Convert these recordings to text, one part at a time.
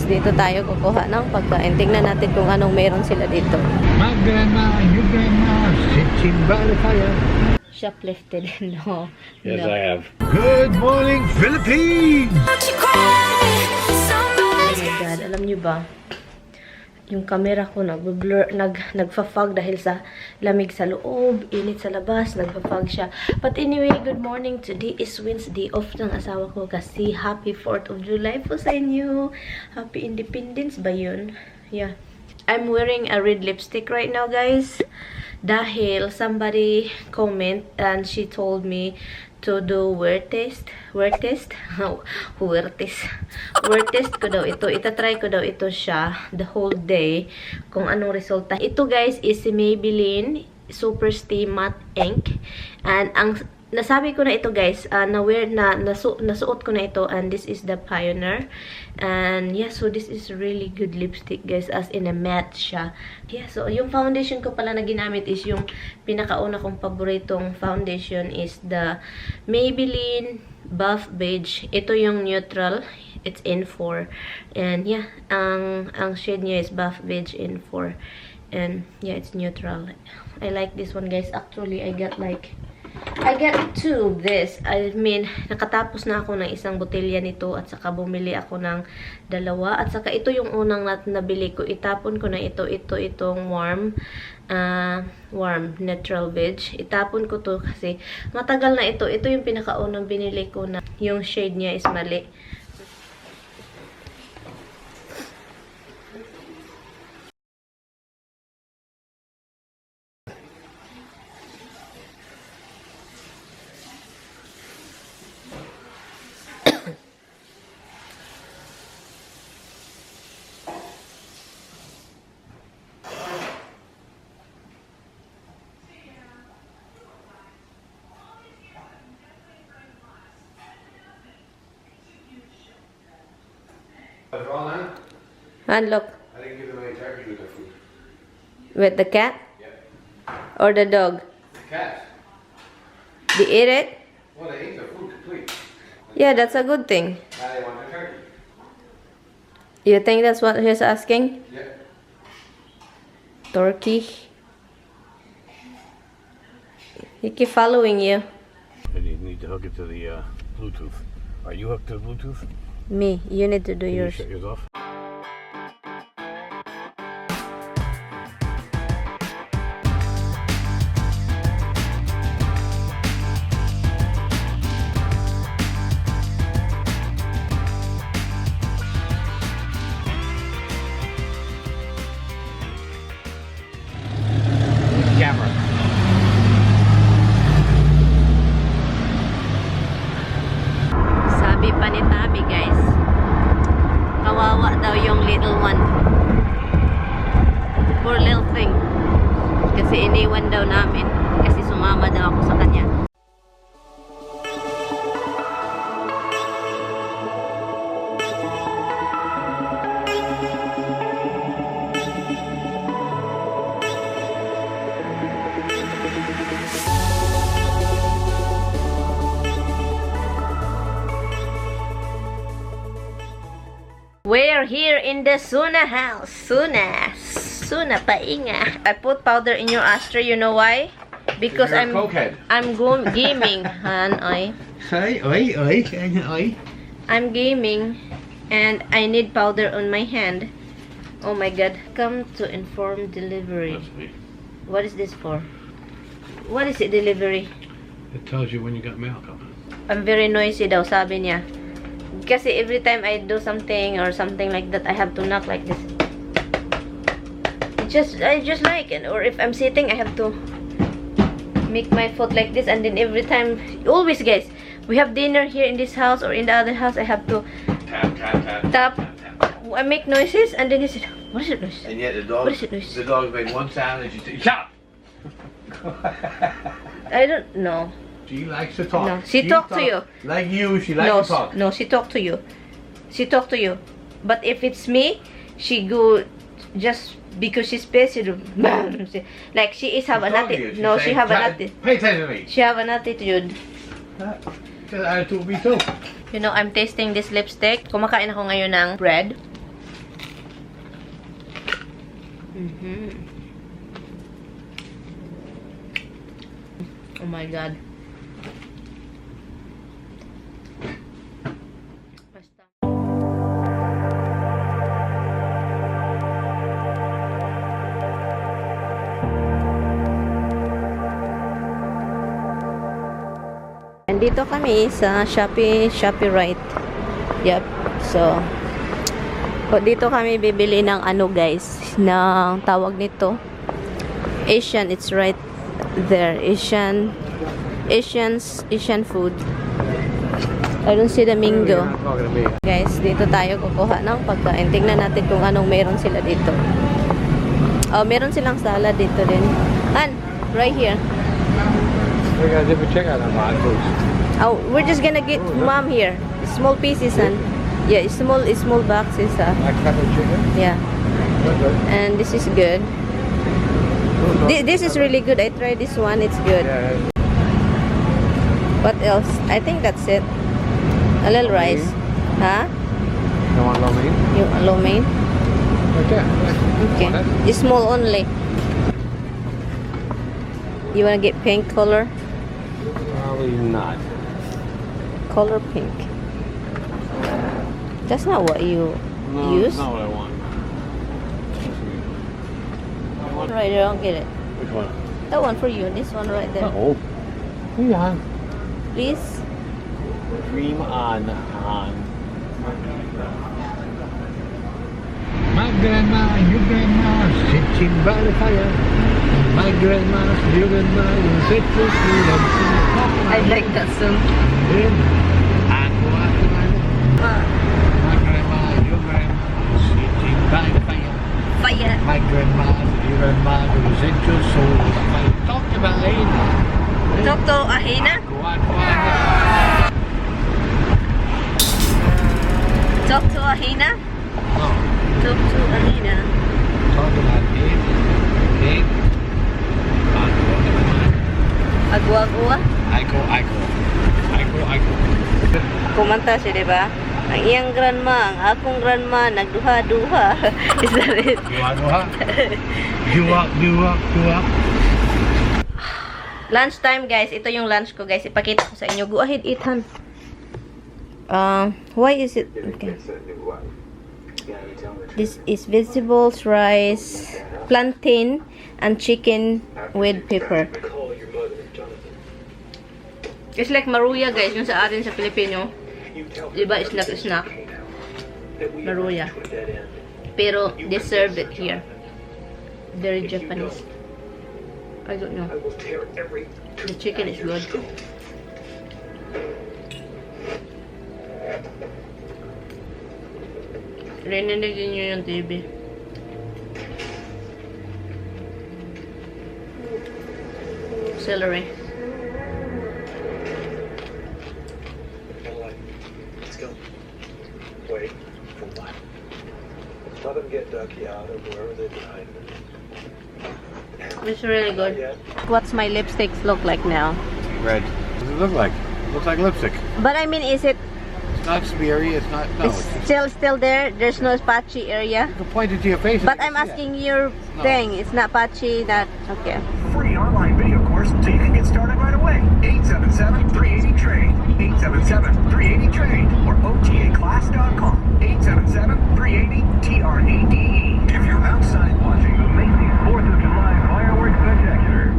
dito tayo kukuha ng pagkain. Tingnan natin kung anong meron sila dito. My grandma and your grandma sitting by the fire. Shoplifted. No. Yes, No. I have. Good morning, Philippines! Oh my God, alam nyo ba? Yung camera ko nag-blur, nagfa-fog dahil sa lamig sa loob, init sa labas, nagfa-fog siya. But anyway, good morning. Today is Wednesday, off ng asawa ko kasi happy 4th of July po sa inyo. Happy Independence ba yun? Yeah. I'm wearing a red lipstick right now, guys. Dahil somebody comment and she told me to do wear test ko daw ito. Itatry ko daw ito siya the whole day kung anong resulta. Ito guys is si Maybelline Super Stay Matte Ink, and ang nasabi ko na ito guys, nasuot ko na ito, and this is the Pioneer. And yeah, so this is really good lipstick guys, as in a matte siya. Yeah, so yung foundation ko pala na ginamit is yung pinakauna kong paboritong foundation is the Maybelline Buff Beige. Ito yung neutral, it's in 4. And yeah, ang shade niya is Buff Beige in 4. And yeah, it's neutral. I like this one guys. Actually, I got 2 of this. I mean, nakatapos na ako ng isang botelya nito at saka bumili ako ng 2. At saka ito yung unang nabili ko. Itapon ko na ito. Itong warm neutral beige. Itapon ko to kasi matagal na ito. Ito yung pinakaunang binili ko na yung shade niya is mali. And look. I didn't give them any turkey with their food. With the cat? Yeah. Or the dog? The cat. They eat it? Well, they ate their food complete. Yeah, that's a good thing. Now they want their turkey. You think that's what he's asking? Yeah. Turkey? He keep following you. And you need to hook it to the Bluetooth. Are you hooked to the Bluetooth? Me, you need to do Can you yours. shut yours off? Camera. Sabi pa ni Tabi guys, kawawa daw yung little one. Poor little thing. Kasi iniwan daw namin. Kasi sumama daw ako sa kanya. We're here in the Suna house. Suna painga. I put powder in your ashtray. You know why? Because You're a cokehead. I'm going gaming, han. I'm gaming, and I need powder on my hand. Oh my God! Come to inform delivery. That's me. What is this for? What is it delivery? It tells you when you got mail coming. I'm very noisy daw, sabi niya. Kasi every time I do something or something like that, I have to knock like this. I just like it. Or if I'm sitting, I have to make my foot like this, and then every time, always guys, we have dinner here in this house or in the other house, I have to tap. I make noises, and then he said, "What is it noise?" And yet the dog, What is it noise? the dog made one sound and she said, "Shut up!" I don't know. She likes to talk. No, she talk to you. Like you, she likes to talk. No, she talk to you. She talk to you. But if it's me, she go just because she's busy. Like she is have an attitude. No, she have an attitude. Pay attention to me. She have an attitude. Attitude me too. You know, I'm tasting this lipstick. Kumakain ako ngayon ng bread. Oh my God. Basta. Andito kami sa Shopee right. Yep. So, dito kami bibili ng ano guys, ng tawag nito. Asian, it's right there. Asian food. I don't see the mango. Guys, dito tayo kukuha ng pagkain. Tingnan natin kung anong meron sila dito. Oh, meron silang salad dito din. Han, right here. We gotta dip a check out on mine, please. Oh, we're just gonna get mom here. Small pieces, and yeah, small boxes. Like pepper chicken? Yeah, Okay. and this is good. This is really good. I tried this one. It's good. Yeah. What else? I think that's it. A little rice. Huh? You want lo mein? You lo mein? Right there. Okay. Want it? It's small only. You wanna get pink color? Probably not. Color pink. That's not what you No, use. that's not what I want. Right there, I'll get it. Which one? That one for you. This one right there. Oh. Yeah. Please. Cream on. My grandma, your grandma, sitting by the fire. My grandma, your grandma, sitting by the fire. I like that song. Ako. My grandma, your grandma, sitting by the fire. Fire. My grandma, your grandma, set your soul on fire. Talk about it. Talk to Ahina. Talk to Ahina. No. Talk to Ahina. Talk about it. Okay. Agwa-agwa. Aiko. Kumanta siya, diba? Ang iyang grandma, ang akong grandma, nagduha-duha. Is that it? Duwa. Lunch time, guys. Ito yung lunch ko, guys. Ipakita ko sa inyo. Go ahead, eat, Han. Why is it? Okay. This is vegetables, rice, plantain, and chicken with pepper. It's like maruya, guys. Yung sa atin sa Pilipino. Diba? It's like a snack. Maruya. Pero they serve it here. Very Japanese. I don't know. The chicken is good. Rinanigin nyo yung TV. Celery. Let's go. Wait, for what? Let them get Ducky out of wherever they've been hiding. It's really good. What's my lipsticks look like now? Red. What does it look like? It looks like lipstick. But I mean, is it It's not smeary. It's not. No. it's still there? There's no patchy area? You can point it to your face. But I'm asking your thing. It's not patchy. That okay. Free online video course so you can get started right away. 877-380-TRADE. 877-380-TRADE or otaclass.com. 877-380-TRADE. If you're outside watching the amazing 4th of July fireworks spectacular.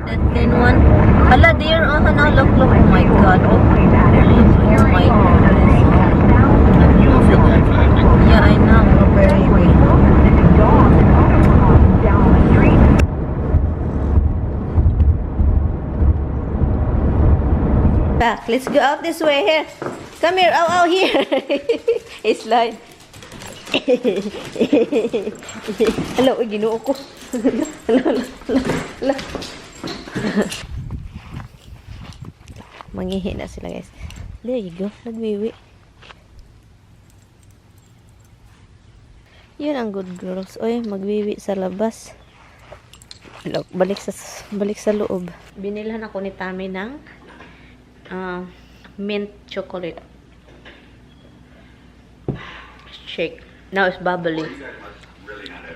That thin one. Hala, dear. Oh, no, look. Oh my God. Oh my goodness. You don't feel bad for that thing. Yeah, I know. Back. Let's go out this way. Here. Come here. Out here. It's like. Hello, ginoo ko. Hala. Mangihi na sila, guys. There you go. Nagwiwi. Yun ang good girls. Oy, magwiwi sa labas. Look, balik sa loob. Binilhan ako ni Tami ng mint chocolate shake. Now it's bubbly.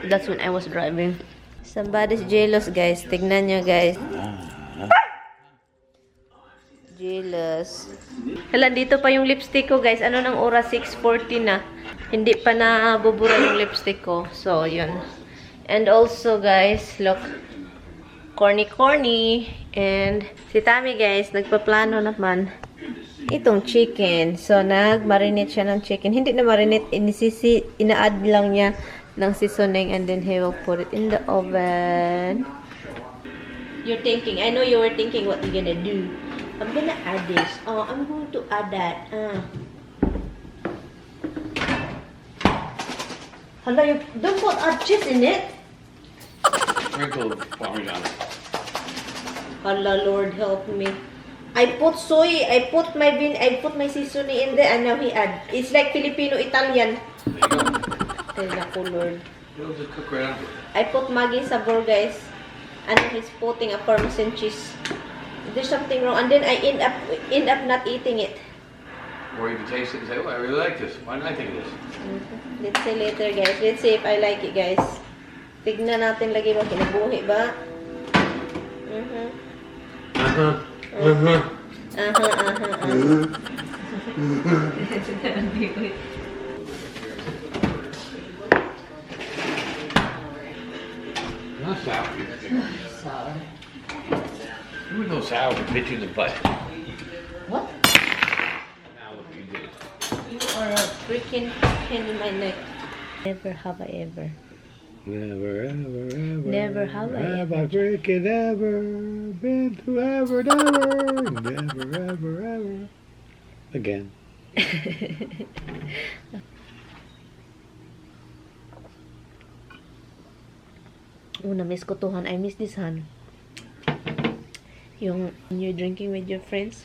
That's when I was driving. Somebody's jealous, guys. Tignan nyo, guys. Jealous. Hala, dito pa yung lipstick ko, guys. Ano nang oras? 6:40 na. Hindi pa na bubura yung lipstick ko. So, yun. And also, guys, look. Corny. And si Tami, guys, nagpaplano naman itong chicken. So, nag-marinate siya ng chicken. Hindi na marinate. Ina-add lang niya ng seasoning and then he will put it in the oven. You're thinking, I know you were thinking what you're gonna do. I'm gonna add this. Oh, I'm going to add that. Hala, you don't put cheese in it. Sprinkled Parmesan. Hala, Lord help me. I put soy, I put my seasoning in there and now he add. It's like Filipino-Italian. Ay, naku, Lord. It'll just cook right on. I put Maggi sabor, guys. And he's putting a Parmesan cheese. There's something wrong. And then I end up not eating it. Or you can taste it and say, oh, I really like this. Why didn't I think of this? Let's see later, guys. Let's see if I like it, guys. Tignan natin lagi ba. Kinabuhi ba? Not sour. Sour. There was no sour to hit you in the butt. What? Now look, you did it. You are a freaking pain in my neck. Never have I ever. Never, ever, ever. Never have I Have I freaking ever been to ever, never, never, ever, ever. Again. Na-miss ko to, Han. I miss this, Han. Yung when you're drinking with your friends.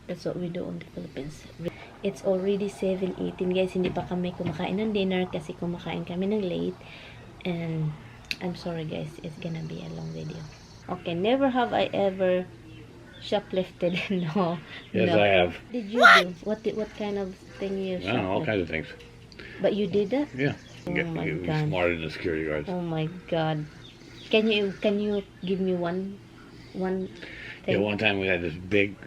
That's what we do on the Philippines. It's already 7:18, guys. Hindi pa kami kumakain ng dinner kasi kumakain kami ng late. And I'm sorry, guys. It's gonna be a long video. Okay, never have I ever shoplifted. No. Yes, no. I have. Did you do? What kind of thing you I don't know, all shoplifted? kinds of things. But you did that? Yeah. Oh my Get God. smarter than the security guards. Oh my God. Can you give me one thing? Yeah, one time we had this big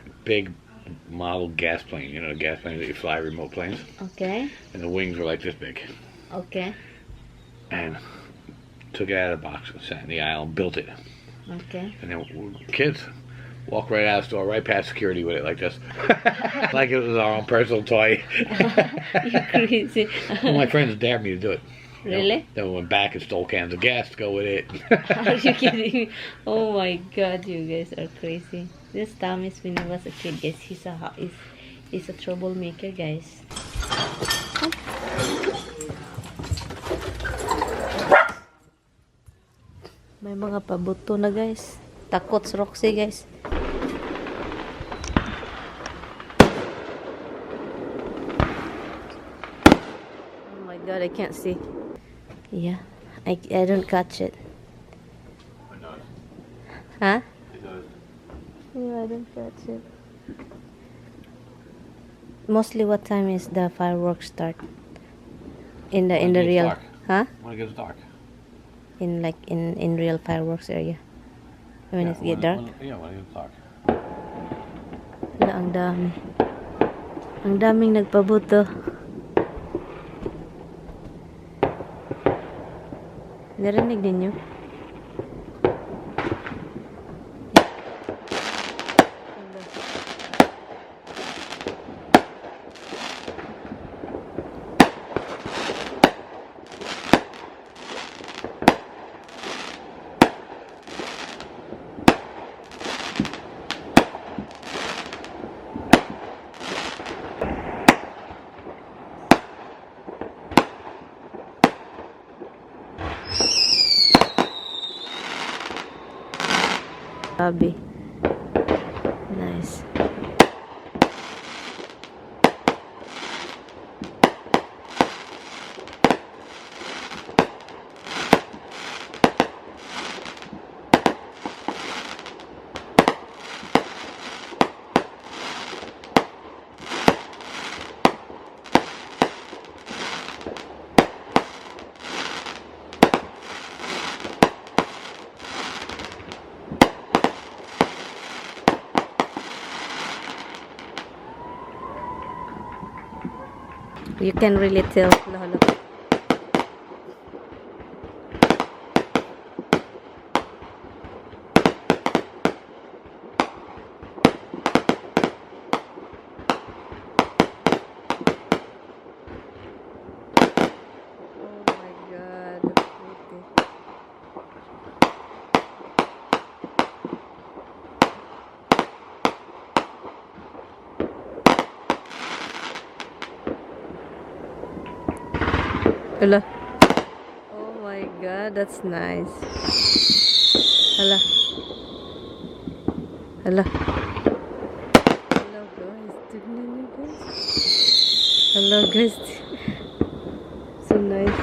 model gas plane. You know, the gas planes that you fly, remote planes. Okay. And the wings were like this big. Okay. And took it out of the box, sat in the aisle, and built it. Okay. And then kids walk right out of the store, right past security with it like this. Like it was our own personal toy. You're crazy. Well, my friends dared me to do it. You know, Really? then we went back and stole cans of gas to go with it. Are you kidding me? Oh my God, you guys are crazy. This Thomas, when he was a kid, guys, he's a troublemaker, guys. May mga pabuto na, guys. Takot si Roxy, guys. Oh my God, I can't see. Yeah, I don't catch it. Huh? Yeah, I don't catch it. Mostly, what time is the fireworks start? In the real, dark. huh? When it gets dark. In real fireworks area. When it get dark. When it gets dark. Wala, ang dami. Ang daming nagpabuto. Narinig ninyo? Grabe. Nice. You can really tell. Hala, hala. Oh my God, that's pretty. Hala. Oh my God, that's nice. Hala. Hala. Hello guys, tignan niyo guys. Hello guys. So nice.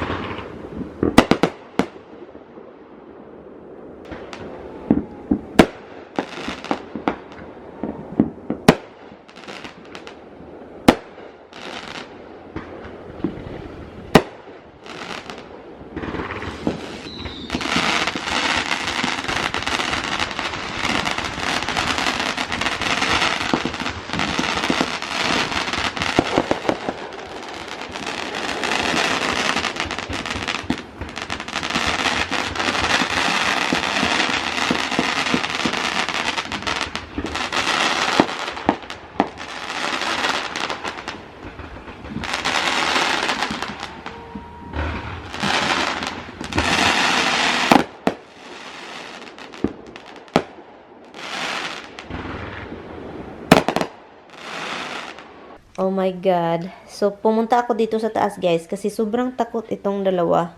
Oh my God. So, pumunta ako dito sa taas, guys, kasi sobrang takot itong dalawa.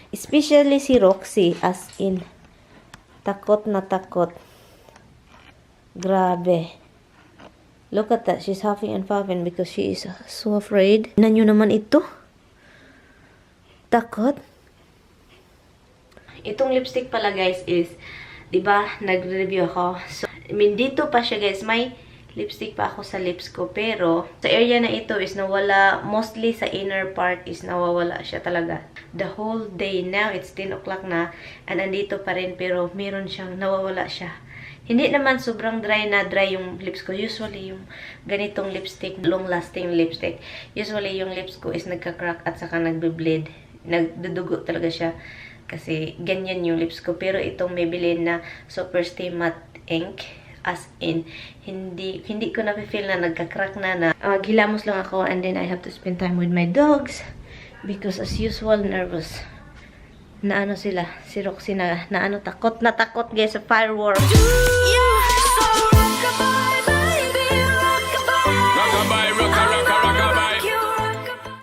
Especially si Roxy, as in, takot na takot. Grabe. Look at that. She's huffing and puffing because she is so afraid. Tignan nyo naman ito. Takot. Itong lipstick pala, guys, is, diba, nag-review ako. So, I mean, dito pa siya, guys. May lipstick pa ako sa lips ko. Pero, sa area na ito is nawala, mostly sa inner part is nawawala siya talaga. The whole day. Now, it's 10 o'clock na. And andito pa rin, pero meron siyang nawawala siya. Hindi naman sobrang dry yung lips ko. Usually, yung ganitong lipstick, long-lasting lipstick. Usually, yung lips ko is nagka-crack at saka nagbe-bleed. Nagdudugo talaga siya. Kasi, ganyan yung lips ko. Pero itong Maybelline na Super Stay Matte Ink, as in, hindi ko na-feel na nagka-crack na. Gilamos lang ako and then I have to spend time with my dogs because as usual, nervous. Na ano sila, si Roxy na ano, takot na takot guys sa fireworks.